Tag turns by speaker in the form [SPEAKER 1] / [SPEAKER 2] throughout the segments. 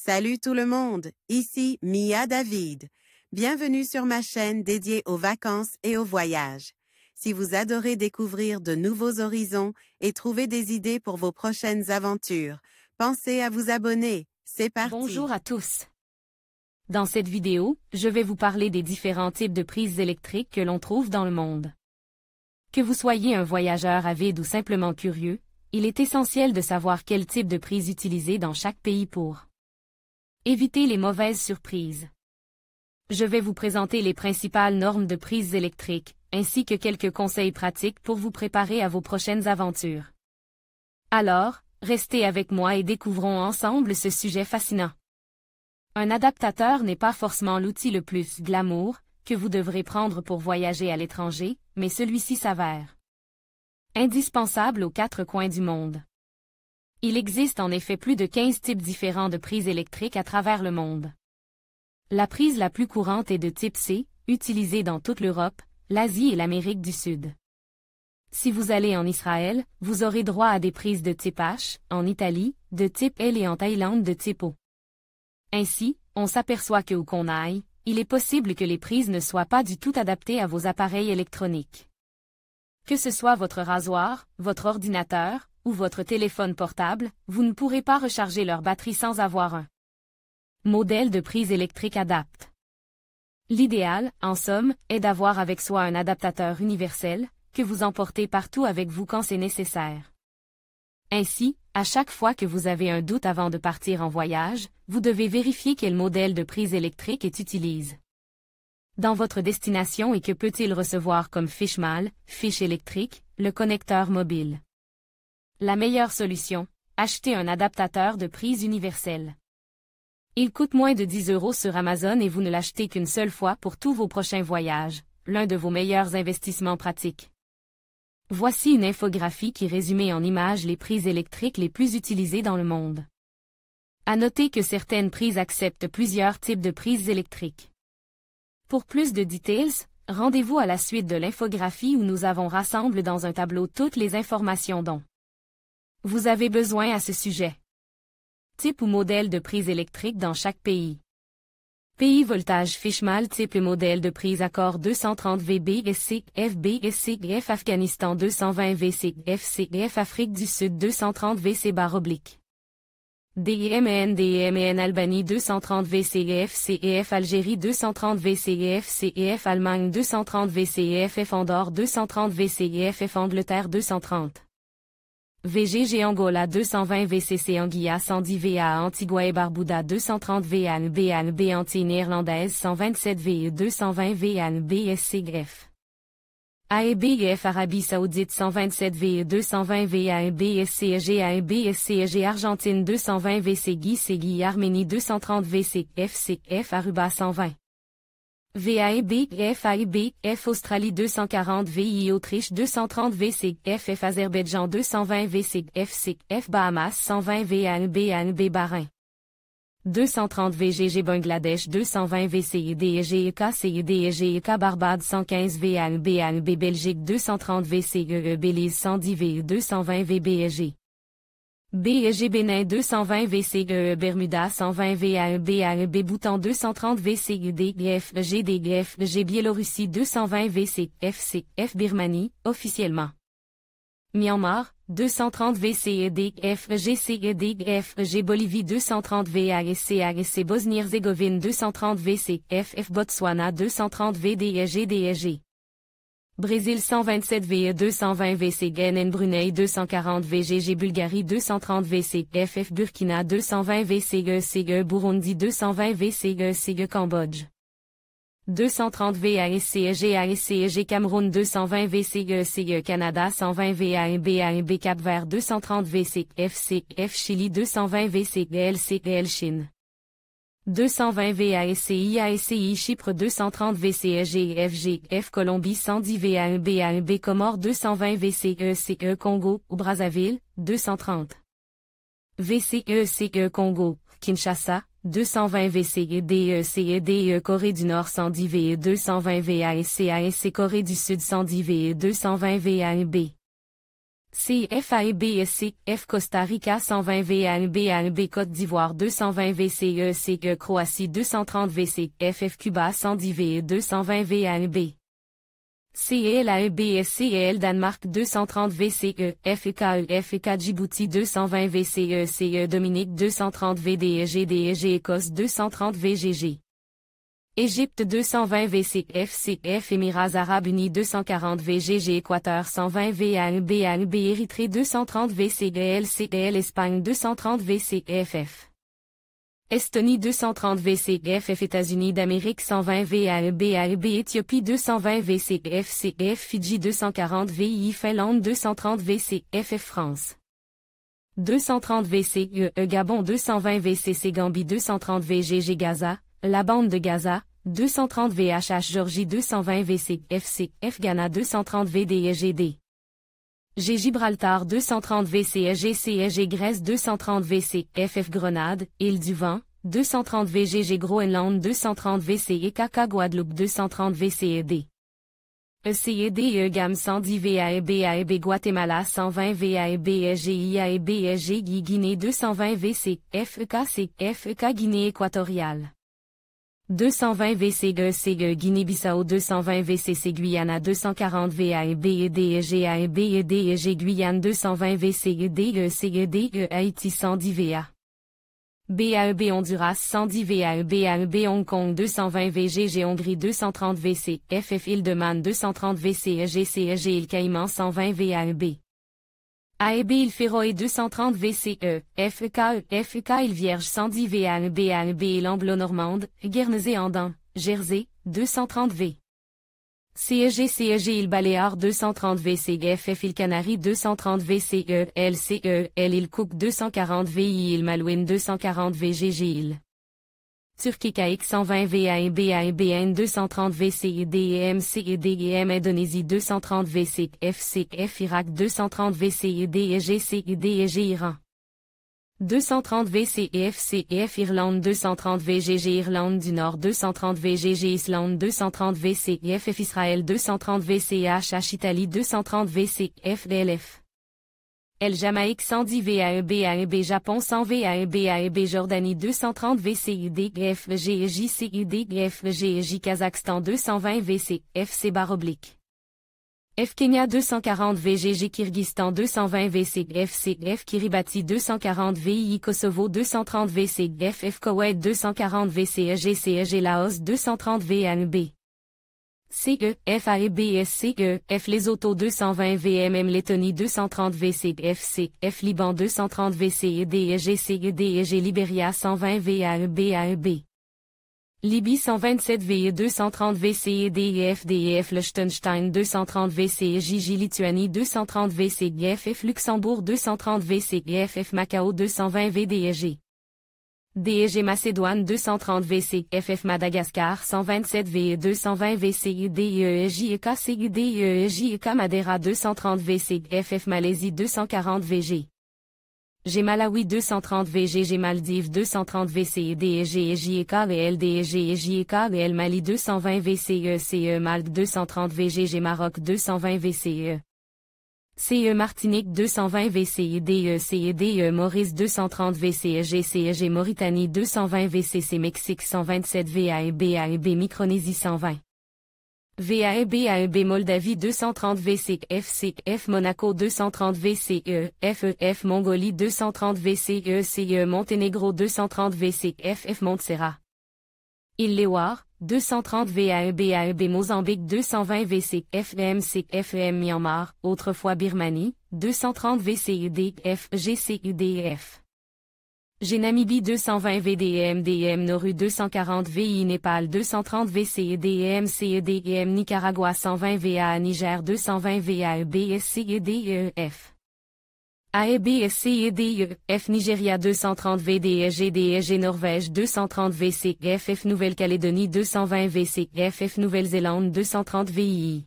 [SPEAKER 1] Salut tout le monde, ici Mia David. Bienvenue sur ma chaîne dédiée aux vacances et aux voyages. Si vous adorez découvrir de nouveaux horizons et trouver des idées pour vos prochaines aventures, pensez à vous abonner. C'est parti!
[SPEAKER 2] Bonjour à tous. Dans cette vidéo, je vais vous parler des différents types de prises électriques que l'on trouve dans le monde. Que vous soyez un voyageur avide ou simplement curieux, il est essentiel de savoir quel type de prise utiliser dans chaque pays pour éviter les mauvaises surprises. Je vais vous présenter les principales normes de prises électriques, ainsi que quelques conseils pratiques pour vous préparer à vos prochaines aventures. Alors, restez avec moi et découvrons ensemble ce sujet fascinant. Un adaptateur n'est pas forcément l'outil le plus glamour que vous devrez prendre pour voyager à l'étranger, mais celui-ci s'avère indispensable aux quatre coins du monde. Il existe en effet plus de 15 types différents de prises électriques à travers le monde. La prise la plus courante est de type C, utilisée dans toute l'Europe, l'Asie et l'Amérique du Sud. Si vous allez en Israël, vous aurez droit à des prises de type H, en Italie, de type L et en Thaïlande de type O. Ainsi, on s'aperçoit que où qu'on aille, il est possible que les prises ne soient pas du tout adaptées à vos appareils électroniques. Que ce soit votre rasoir, votre ordinateur, ou votre téléphone portable, vous ne pourrez pas recharger leur batterie sans avoir un modèle de prise électrique adapté. L'idéal, en somme, est d'avoir avec soi un adaptateur universel, que vous emportez partout avec vous quand c'est nécessaire. Ainsi, à chaque fois que vous avez un doute avant de partir en voyage, vous devez vérifier quel modèle de prise électrique est utilisé dans votre destination et que peut-il recevoir comme fiche électrique, le connecteur mobile. La meilleure solution, achetez un adaptateur de prise universelle. Il coûte moins de 10 € sur Amazon et vous ne l'achetez qu'une seule fois pour tous vos prochains voyages, l'un de vos meilleurs investissements pratiques. Voici une infographie qui résume en images les prises électriques les plus utilisées dans le monde. À noter que certaines prises acceptent plusieurs types de prises électriques. Pour plus de details, rendez-vous à la suite de l'infographie où nous avons rassemblé dans un tableau toutes les informations dont vous avez besoin à ce sujet. Type ou modèle de prise électrique dans chaque pays. Pays voltage Fishmal type et modèle de prise accord 230 VBSC, FBSC, Afghanistan 220 VC, Afrique du Sud 230 VC/oblique. DEMN Albanie 230 VCEF Algérie 230 VCEF Allemagne 230 VCEF Andorre 230 VCEF Angleterre 230 VGG Angola 220 VCC Anguilla 110 VA Antigua et Barbuda 230 VANB Antilles néerlandaises 127 VE 220 VANB SCF AEBF Arabie Saoudite 127 VE 220 VANB SCG AEB SCG Argentine 220 VCGI CGI Arménie 230 VCF Aruba 120 AEBF Australie 240 VI Autriche 230 VCF Azerbaïdjan 220 VCF Bahamas 120 VANB Bahreïn 230 VGG Bangladesh 220 VCEDEGK Barbade 115 VANB Belgique 230 VCE Belize 110 VE 220 VBEG BEG Bénin 220 VCE Bermuda 120 VANB Bhoutan 230 VCEDF GDF Biélorussie 220 VCF Birmanie, officiellement. Myanmar, 230 VCEDF GCEDF Bolivie 230 VASC Bosnie-Herzégovine 230 VCF Botswana 230 VDEG Brésil 127 VE 220 VCGN Brunei 240 VGG Bulgarie 230 VCF Burkina 220 VCE Burundi 220 VCE Cambodge 230 VASC Cameroun 220 VCE Canada 120 VANB Cap-Vert 230 VCF Chili 220 VCL Chine 220 VASCI Chypre 230 VCEGF Colombie 110 VANB Comores 220 VCE Congo ou Brazzaville 230 VCE Congo Kinshasa 220 VCEDE Corée du Nord 110 VE 220 VASC Corée du Sud 110 VE 220 VANB CFAEBSC, Costa Rica 120 VAEB Côte d'Ivoire 220 VCE Croatie 230 VCF Cuba 110 VE 220 VAEB CELAEBSCEL Danemark 230 VCE FK Djibouti 220 VCE Dominique 230 VDEG Écosse 230 VGG Égypte 220 VCF Émirats Arabes Unis 240 VGG Équateur 120 VAEB Érythrée 230 VCL Espagne 230 VCFF Estonie 230 VCF États-Unis d'Amérique 120 VAEB Éthiopie 220 VCF Fidji 240 VI Finlande 230 VCF France 230 VCE Gabon 220 VCC Gambie 230 VGG Gaza la bande de Gaza 230 VHH Géorgie 220 VCFCF Ghana 230 VDEGD G Gibraltar 230 VCSG Grèce 230 VCFF Grenade, Île du Vent, 230 VGG Groenland 230 VCEKK Guadeloupe 230 VCED ECED GAM 110 VAEB Guatemala 120 VAEB GIAEB Guinée 220 VCFEK Guinée équatoriale 220 VCG Guinée-Bissau 220 VCC Guyana 240 VAEB GAEB Guyane 220 VCD Haïti 110 VA BAEB Honduras 110 VAEB Hong Kong 220 VGG Hongrie 230 VCFF Île-de-Man 230 VCEG Île Caïman 120 VAEB AEB Île Féroé 230 VCE, FK Île Vierge 110 VAEB Île Anglo-Normande, Guernesey-Andan, Jersey, 230 V. CEG Île Baléares 230 VCFF Île Canaries 230 VCE, LCE, Île Cook 240 VI Île Malouine 240 VGG Île. Turquie CAIC 120 VAEB 230 VCEDEM Indonésie 230 VCFCF Irak 230 VCEDEG Iran 230 VCFCF Irlande 230 VGG Irlande du Nord 230 VGG Islande 230 VCFF Israël 230 VCHH Italie 230 VCFDLF El Jamaïque 110 VAEB Japon 100 VAEB Jordanie 230 VCIDF JCIDF Kazakhstan 220 VCFC F Kenya 240 VGG Kyrgyzstan 220 VCFCF Kiribati 240 VI Kosovo 230 VCFF Koweït 240 VCEG Laos 230 VAEB F Lesotho 220 VMM Lettonie 230 VCFCF Liban 230 VCEDEG Libéria 120 VAEB Libye 127 VE 230 VCEDEF Liechtenstein 230 VCEJ Lituanie 230 VCFF Luxembourg 230 VCFF Macao 220 VDEG DEG Macédoine 230 VCFF Madagascar 127 VE 220 VCEDEJK Madeira 230 VCFF Malaisie 240 VG G Malawi 230 VGG Maldives 230 VCEDEJK LDEJK Mali 220 VCECE Malte 230 VGG Maroc 220 VCE CE Martinique 220 VCEDE Maurice 230 VCEG Mauritanie 220 VCC Mexique 127 VAEB Micronésie 120 VAEB Moldavie 230 VCFCF Monaco 230 VCE Mongolie 230 VCE Monténégro 230 VCFF Montserrat Île-Léoire 230 VAEB Mozambique 220 VCFM Myanmar, autrefois Birmanie, 230 VCEDF GCUDF Namibie 220 VDEM Nauru 240 VI Népal 230 VCEDM Nicaragua 120 VA Niger 220 VAEB SCEDEF AEB-SCEDEF Nigeria 230 VDEG Norvège 230 VCFF Nouvelle-Calédonie 220 VCFF Nouvelle-Zélande 230 VII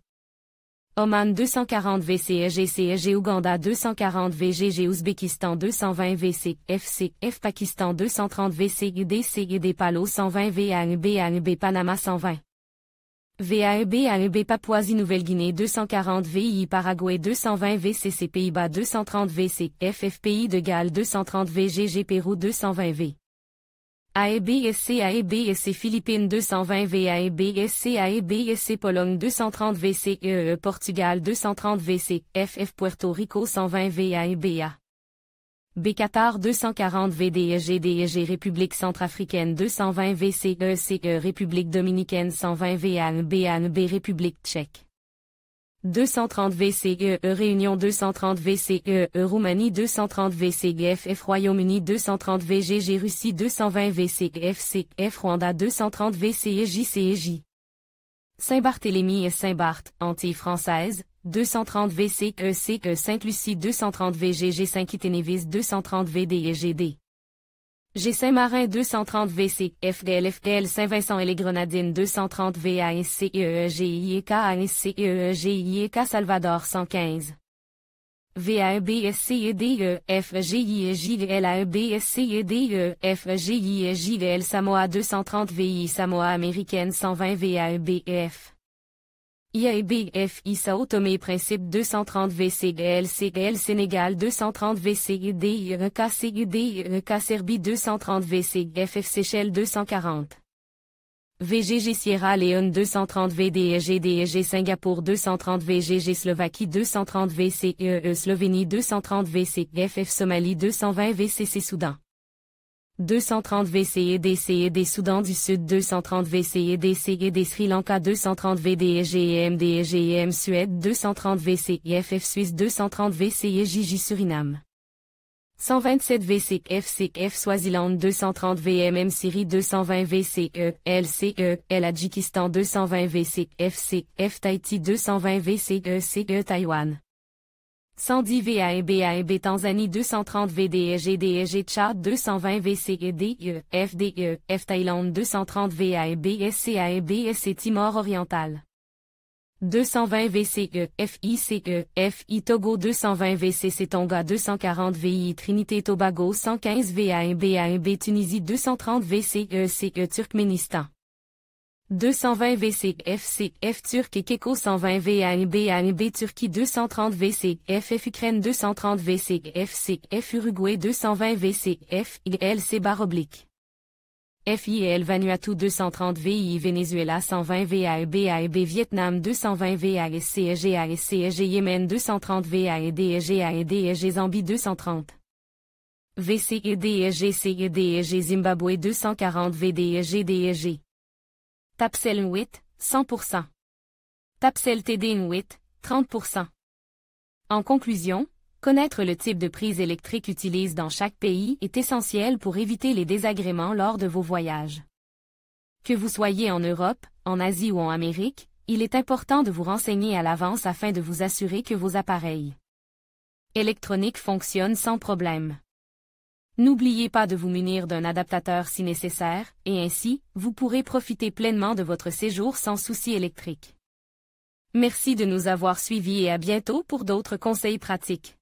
[SPEAKER 2] Oman 240 VCEG Ouganda 240 VGG Ouzbékistan 220 VCFCF Pakistan 230 VCED Palo 120 VAEB Panama 120 VAEB AEB Papouasie-Nouvelle-Guinée 240 VI Paraguay 220 VCC Pays-Bas 230 VC FF Pays de Galles 230 VGG Pérou 220 V AEB SC AEB SC Philippines 220 VAEB SC AEB SC Pologne 230 VC Portugal 230 VC FF Puerto Rico 120 VAEBA B Qatar 240 VDEG DEG République centrafricaine 220 VCEC République dominicaine 120 VANB République tchèque 230 VCE Réunion 230 VCE Roumanie 230 VCGF Royaume-Uni 230 VGG Russie 220 VCFCF Rwanda 230 VCEJ Saint-Barthélemy et Saint-Barth, Antilles françaises, 230 VCEC Sainte-Lucie 230 VGG Saint-Kitts-et-Nevis 230 VDEGD G Saint-Marin 230 VC FDL Saint-Vincent et les Grenadines 230 VASCEEGIEK ASCEEGIEK Salvador 115 VAEBSCEDE FGIEJLAEBSCEDE FGIEJL Samoa 230 VI Samoa américaine 120 VAEBF IAEBF Sao Tomé Principe 230 VCLCL Sénégal 230 VCD KCD Serbie 230 VCFF Seychelles 240 VGG Sierra Leone 230 VDEG DEG Singapour 230 VGG Slovaquie 230 VCE Slovénie 230 VCFF Somalie 220 VCC Soudan 230 VCED Soudan du Sud 230 VCED Sri Lanka 230 VDEG MDEG Suède 230 VCFF Suisse 230 VCEJJ Suriname 127 VCFCF Swaziland 230 VMM Syrie 220 VCE LCE Tadjikistan 220 VCFCF Tahiti 220 VCECE Taïwan 110 VAEB Tanzanie 230 VDEG DEG Tchad 220 VCED FDE Thaïlande 230 VAEB SCAEB SC Timor oriental 220 VCE FI Togo 220 VCC Tonga 240 VI Trinité Tobago 115 VAEB Tunisie 230 VCE Turkménistan 220 VCFCF Turc et Keko 120 VAEB Turquie 230 VCFF Ukraine 230 VCFCF Uruguay 220 VCF ILC /. FIL Vanuatu 230 VI Venezuela 120 VAEB Vietnam 220 VASCEG Yémen 230 VAEDEG Zambie 230 VCEDEG Zimbabwe 240 VDEG Tapcel Nwit, 100%. Tapcel TD Nwit, 30%. En conclusion, connaître le type de prise électrique utilisé dans chaque pays est essentiel pour éviter les désagréments lors de vos voyages. Que vous soyez en Europe, en Asie ou en Amérique, il est important de vous renseigner à l'avance afin de vous assurer que vos appareils électroniques fonctionnent sans problème. N'oubliez pas de vous munir d'un adaptateur si nécessaire, et ainsi, vous pourrez profiter pleinement de votre séjour sans souci électrique. Merci de nous avoir suivis et à bientôt pour d'autres conseils pratiques.